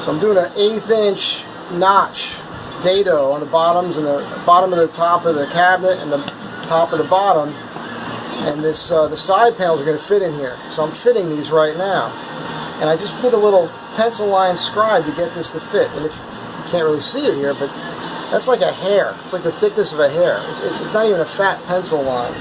So I'm doing an 1/8 inch notch dado on the bottoms and the bottom of the top of the cabinet and the top of the bottom. And this the side panels are going to fit in here. So I'm fitting these right now. And I just did a little pencil line scribe to get this to fit. And if you can't really see it here, but that's like a hair. It's like the thickness of a hair. It's not even a fat pencil line.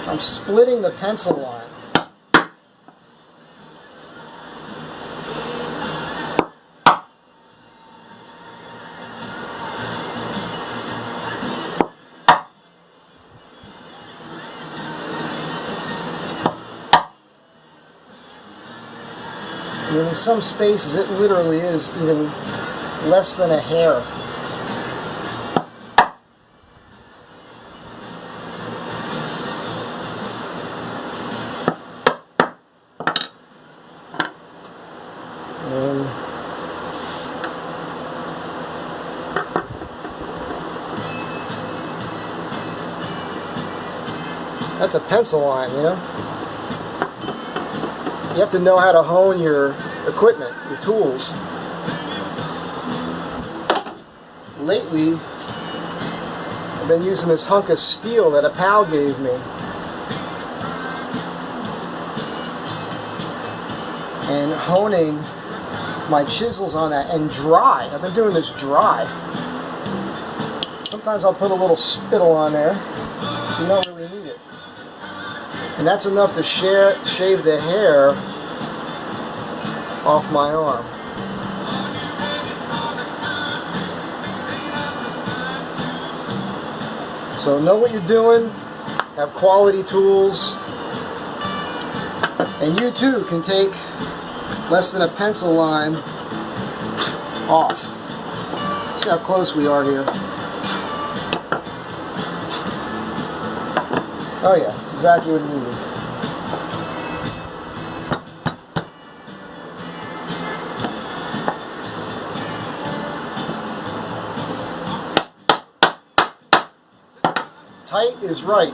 I'm splitting the pencil line. I mean, in some spaces it literally is even less than a hair. That's a pencil line, you know? You have to know how to hone your equipment, your tools. Lately, I've been using this hunk of steel that a pal gave me. And honing my chisels on that, and dry. I've been doing this dry. Sometimes I'll put a little spittle on there. You don't really need it. And that's enough to shave the hair off my arm. So know what you're doing, have quality tools, and you too can take less than a pencil line off. See how close we are here. Oh yeah, it's exactly what you needed. Tight is right.